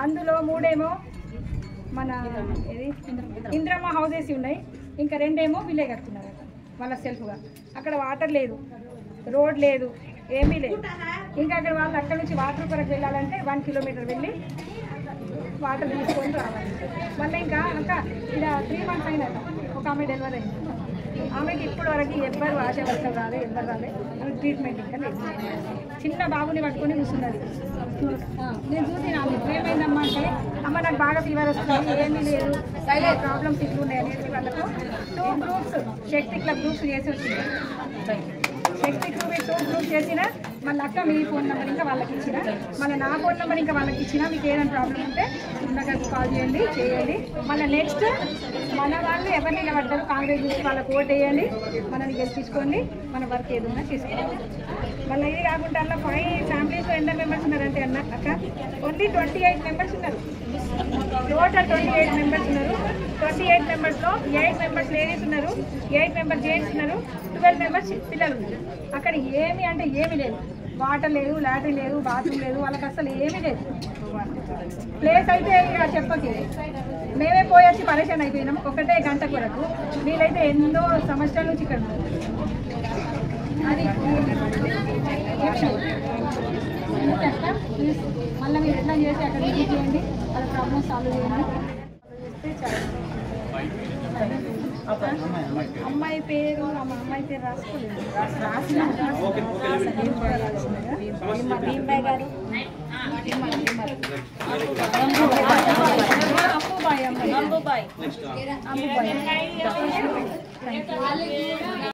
అందులో 3 ఏమో మన ఇంద్రమ్మ హౌసెస్ ఉన్నాయి, ఇంకా 2 ఏమో వీళ్ళే కట్టుకున్నారు వాళ్ళ సెల్ఫ్గా. అక్కడ వాటర్ లేదు, రోడ్ లేదు, ఏమీ లేదు. ఇంకా అక్కడ వాళ్ళు అక్కడ నుంచి వాటర్ కొరకు వెళ్ళాలంటే 1 కిలోమీటర్ వెళ్ళి వాటర్ తీసుకొని రావాలి. మళ్ళీ ఇంకా ఇలా 3 months అయినాక ఒక ఆమె డెలివరీ అయింది. ఆమెకి ఇప్పటి వరకు ఎవ్వరు ఆశా వర్కర్ రాలే, ఎవ్వరు రాలే. ట్రీట్మెంట్ ఇంకా లేదు. చిన్న బాబుని పట్టుకొని కూర్చున్నది. నేను చూసి నాకు ఏమైందమ్మా అంటే, అమ్మ నాకు బాగా ఫీవర్ వస్తుంది, ఏమీ లేదు, ప్రాబ్లమ్స్ ఇట్లు ఉన్నాయి అనేది వాళ్ళకు 2 గ్రూప్స్ శక్తి క్లబ్ గ్రూప్స్ చేసి వచ్చింది. శక్తి క్లబ్ 2 గ్రూప్స్ చేసిన మళ్ళీ అక్క మీ ఫోన్ నెంబర్ ఇంకా వాళ్ళకి ఇచ్చిన, మళ్ళీ నా ఫోన్ నెంబర్ ఇంకా వాళ్ళకి ఇచ్చిన. మీకు ఏదైనా ప్రాబ్లం ఉంటే నాకు కాల్ చేయండి. మళ్ళీ నెక్స్ట్ మన వాళ్ళు ఎవరు నిలబడ్డారు కాంగ్రెస్ నుంచి వాళ్ళకి ఓట్ వేయండి, మనల్ని గెలిపించుకోండి, మన వర్క్ ఏదైనా చేసుకోవాలి. మళ్ళీ ఇది కాకుండా అలా 5 ఫ్యామిలీస్లో ఎంత మెంబర్స్ ఉన్నారంటే అక్క ఓన్లీ 28 మెంబర్స్ ఉన్నారు. టోటల్ 28 మెంబర్స్ ఉన్నారు. 28 మెంబర్స్లో 8 మెంబర్స్ లేడీస్ ఉన్నారు, 8 మెంబర్స్ జెంట్స్ ఉన్నారు, 12 మెంబర్స్ పిల్లలు ఉన్నారు. అక్కడ ఏమి అంటే ఏమీ లేదు, వాటర్ లేదు, లాట్రిన్ లేదు, బాత్రూమ్ లేదు, వాళ్ళకి అసలు ఏమీ లేదు. ప్లేస్ అయితే ఇక చెప్పకి మేమే పోయొచ్చి పరేషాన్ అయిపోయినాం 1 గంట కొరకు. వీళ్ళైతే ఎన్నో సంవత్సరాల నుంచి ఇక్కడ అది మళ్ళీ మీరు ఎట్లా చేసి అక్కడ విజిట్ చేయండి, వాళ్ళ ప్రాబ్లమ్ సాల్వ్ చేయండి. అమ్మాయి పేరు అమ్మాయి పేరు రాసుకోలేదు, భీమ్బాయ్ గారు, అంబుబాయ్.